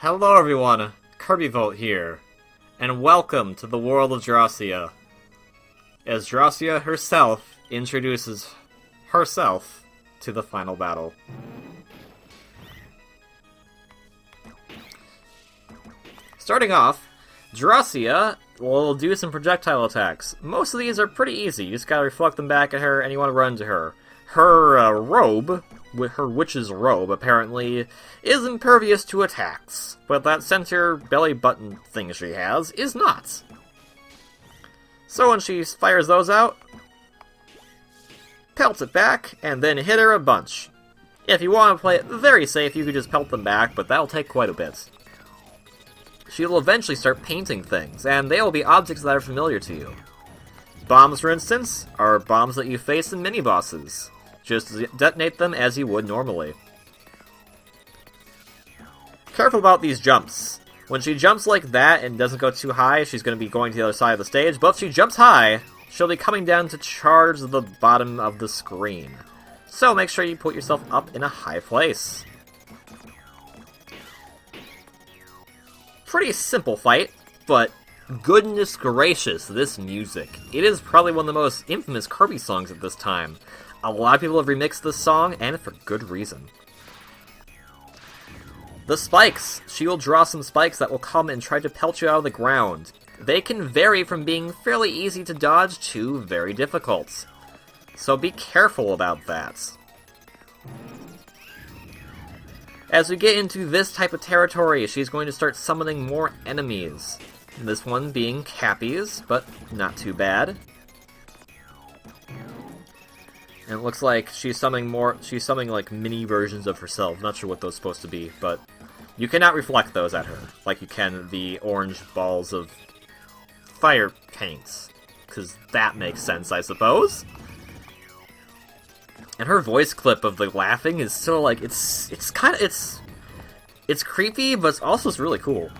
Hello everyone, KirbyVolt here, and welcome to the world of Drawcia. As Drawcia herself introduces herself to the final battle. Starting off, Drawcia will do some projectile attacks. Most of these are pretty easy, you just gotta reflect them back at her and you want to run to her. Her robe, her witch's robe, apparently, is impervious to attacks, but that center belly button thing she has is not. So when she fires those out, pelt it back, and then hit her a bunch. If you want to play it very safe, you could just pelt them back, but that'll take quite a bit. She will eventually start painting things, and they will be objects that are familiar to you. Bombs, for instance, are bombs that you face in mini-bosses. Just detonate them as you would normally. Careful about these jumps. When she jumps like that and doesn't go too high, she's going to be going to the other side of the stage, but if she jumps high, she'll be coming down to charge the bottom of the screen. So make sure you put yourself up in a high place. Pretty simple fight, but goodness gracious, this music. It is probably one of the most infamous Kirby songs at this time. A lot of people have remixed this song, and for good reason. The spikes. She will draw some spikes that will come and try to pelt you out of the ground. They can vary from being fairly easy to dodge to very difficult. So be careful about that. As we get into this type of territory, she's going to start summoning more enemies. This one being Cappies, but not too bad. And it looks like she's summoning like mini versions of herself. Not sure what those are supposed to be, but you cannot reflect those at her like you can the orange balls of fire tanks, because that makes sense, I suppose. And her voice clip of the laughing is so like it's creepy, but it's also really cool.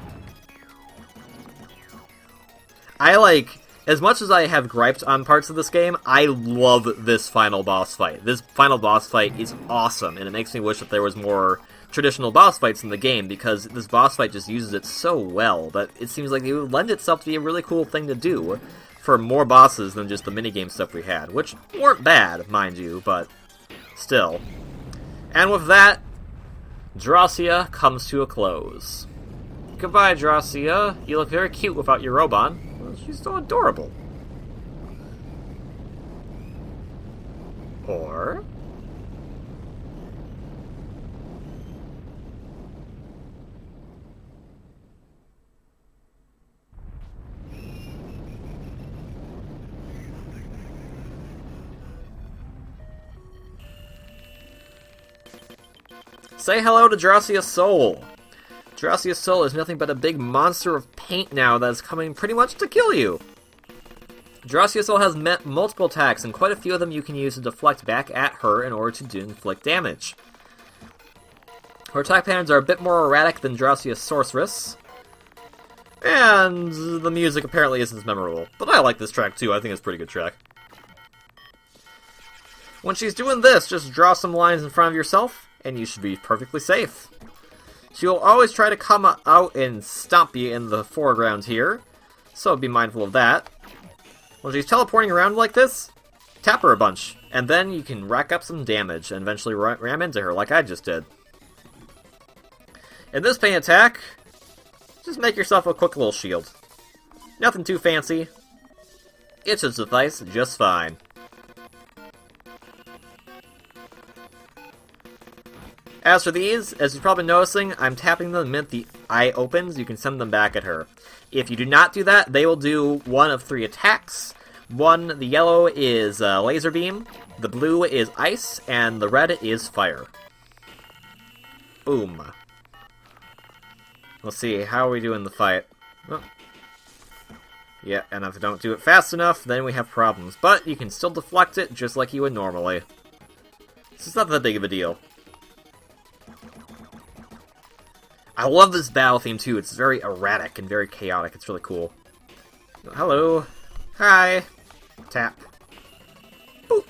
As much as I have griped on parts of this game, I love this final boss fight. This final boss fight is awesome, and it makes me wish that there was more traditional boss fights in the game, because this boss fight just uses it so well that it seems like it would lend itself to be a really cool thing to do for more bosses than just the minigame stuff we had, which weren't bad, mind you, but still. And with that, Drawcia comes to a close. Goodbye, Drawcia. You look very cute without your robe on. She's so adorable. Or... say hello to Drawcia's soul. Drawcia's soul is nothing but a big monster of paint now that is coming pretty much to kill you. Drawcia's soul has multiple attacks, and quite a few of them you can use to deflect back at her in order to inflict damage. Her attack patterns are a bit more erratic than Drawcia's sorceress, and the music apparently isn't as memorable. But I like this track too, I think it's a pretty good track. When she's doing this, just draw some lines in front of yourself, and you should be perfectly safe. She will always try to come out and stomp you in the foreground here, so be mindful of that. When she's teleporting around like this, tap her a bunch, and then you can rack up some damage and eventually ram into her like I just did. In this paint attack, just make yourself a quick little shield. Nothing too fancy. It should suffice just fine. As for these, as you're probably noticing, I'm tapping them the minute the eye opens. You can send them back at her. If you do not do that, they will do one of 3 attacks. The yellow is laser beam, the blue is ice, and the red is fire. Boom. Let's see, how are we doing the fight? Oh. Yeah, and if I don't do it fast enough, then we have problems. But you can still deflect it just like you would normally. It's not that big of a deal. I love this battle theme too, it's very erratic and very chaotic, it's really cool. Hello. Hi. Tap. Boop.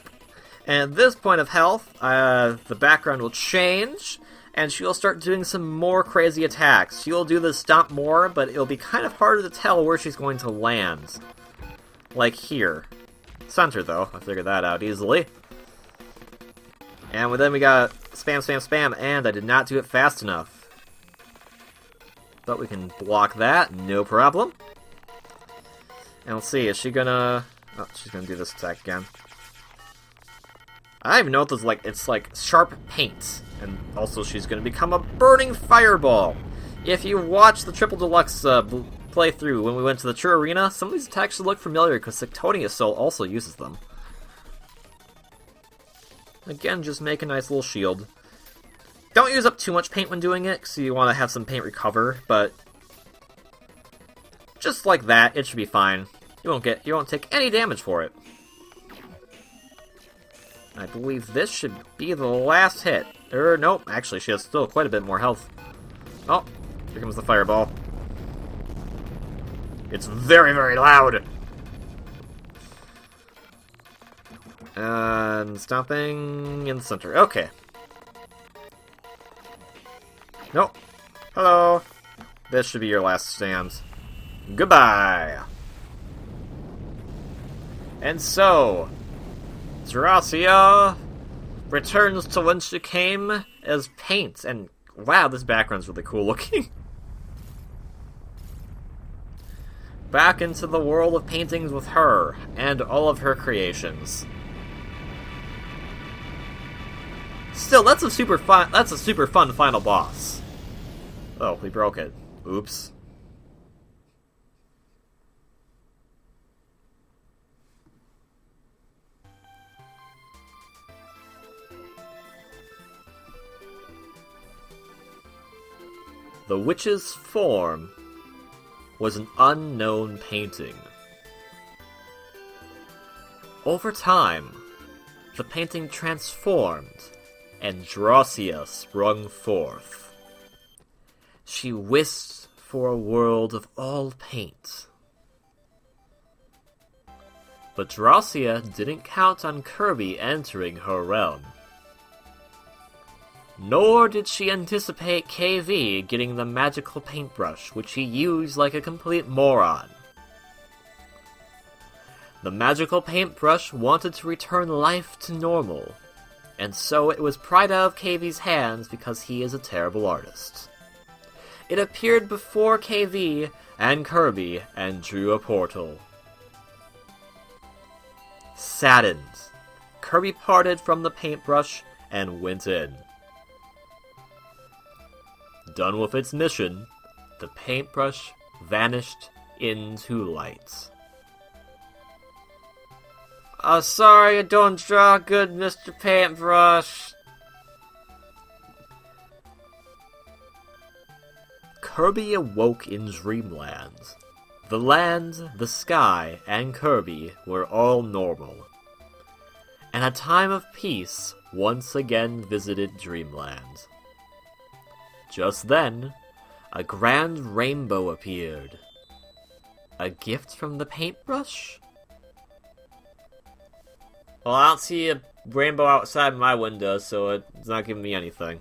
And at this point of health, the background will change, and she'll start doing some more crazy attacks. She'll do the stomp more, but it'll be kind of harder to tell where she's going to land. Like here. Center, though. I figured that out easily. And then we got spam, spam, spam, and I did not do it fast enough. But we can block that, no problem. And let's see, is she gonna... Oh, she's gonna do this attack again. I don't even know what this is like. It's like sharp paint. And also she's gonna become a burning fireball. If you watch the Triple Deluxe playthrough when we went to the True Arena, some of these attacks should look familiar because Sectonia Soul also uses them. Again, just make a nice little shield. Don't use up too much paint when doing it, because you want to have some paint recover, but just like that, it should be fine. You won't take any damage for it. I believe this should be the last hit. Nope, actually, she has still quite a bit more health. Oh, here comes the fireball. It's very, very loud! And stomping in the center. Okay. Nope. Hello. This should be your last stand. Goodbye! And so, Drawcia returns to when she came as paint. And wow, this background's really cool looking. Back into the world of paintings with her and all of her creations. Still, that's a super fun final boss. Oh, we broke it. Oops. The witch's form was an unknown painting. Over time, the painting transformed, and Drawcia sprung forth. She wished for a world of all paint. But Drawcia didn't count on Kirby entering her realm. Nor did she anticipate KV getting the magical paintbrush, which he used like a complete moron. The magical paintbrush wanted to return life to normal, and so it was pried out of KV's hands because he is a terrible artist. It appeared before KV and Kirby and drew a portal. Saddened, Kirby parted from the paintbrush and went in. Done with its mission, the paintbrush vanished into light. Sorry, I don't draw good, Mr. Paintbrush. Kirby awoke in Dreamland. The land, the sky, and Kirby were all normal. And a time of peace once again visited Dreamland. Just then, a grand rainbow appeared. A gift from the paintbrush? Well, I don't see a rainbow outside my window, so it's not giving me anything.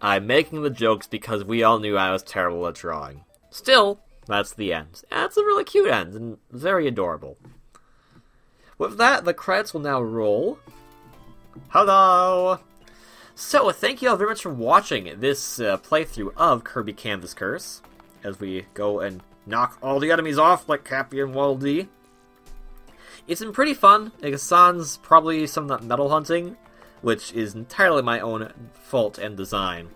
I'm making the jokes because we all knew I was terrible at drawing. Still, that's the end. That's a really cute end, and very adorable. With that, the credits will now roll. Hello! So, thank you all very much for watching this playthrough of Kirby Canvas Curse, as we go and knock all the enemies off like Cappy and Waddle Dee. It's been pretty fun. Sans probably some of that metal hunting, which is entirely my own fault and design.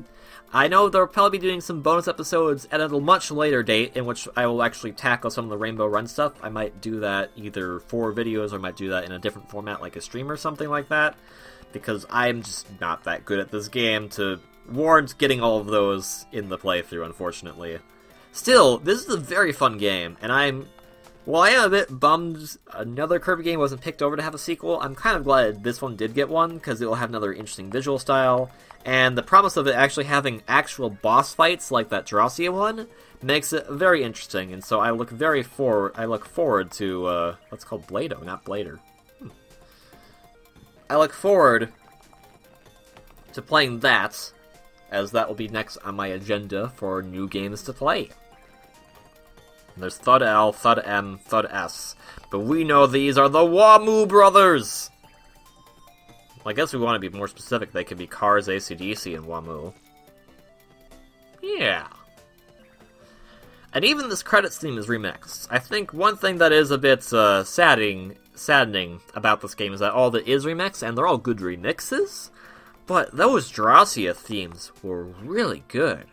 I know they'll probably be doing some bonus episodes at a much later date, in which I will actually tackle some of the Rainbow Run stuff. I might do that either for videos, or I might do that in a different format, like a stream or something like that, because I'm just not that good at this game to warrant getting all of those in the playthrough, unfortunately. Still, this is a very fun game, and while I am a bit bummed another Kirby game wasn't picked over to have a sequel, I'm kind of glad this one did get one, because it will have another interesting visual style, and the promise of it actually having actual boss fights like that Drawcia one makes it very interesting, and so I look forward to, what's called Blado, not Blader. I look forward to playing that, as that will be next on my agenda for new games to play. There's Thud L, Thud M, Thud S. But we know these are the Wamu Brothers! Well, I guess we want to be more specific. They could be Cars, AC/DC, and Wamu. Yeah. And even this credits theme is remixed. I think one thing that is a bit saddening about this game is that all that is remixed, and they're all good remixes, but those Drawcia themes were really good.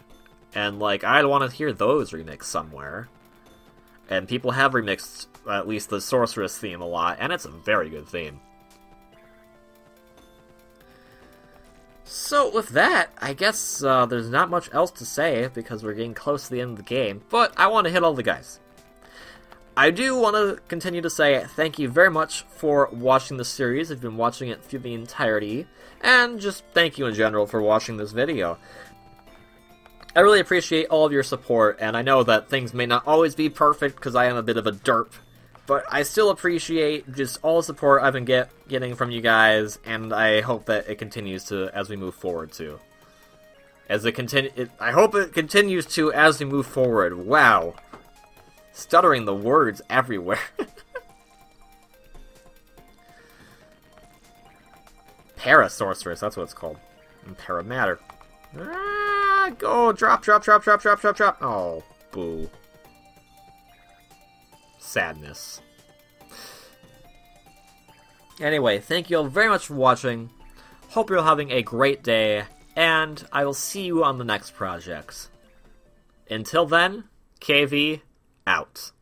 And, like, I'd want to hear those remixed somewhere. And people have remixed at least the Sorceress theme a lot, and it's a very good theme. So with that, I guess there's not much else to say, because we're getting close to the end of the game, but I want to hit all the guys. I do want to continue to say thank you very much for watching the series, if you've been watching it through the entirety, and just thank you in general for watching this video. I really appreciate all of your support, and I know that things may not always be perfect because I am a bit of a derp, but I still appreciate just all the support I've been getting from you guys, and I hope that it continues to as we move forward too. I hope it continues to as we move forward. Wow, stuttering the words everywhere. Para-sorceress, that's what it's called. And Paramatter. Go! Drop, drop, drop, drop, drop, drop, drop. Oh, boo. Sadness. Anyway, thank you all very much for watching. Hope you're all having a great day, and I will see you on the next project. Until then, KV out.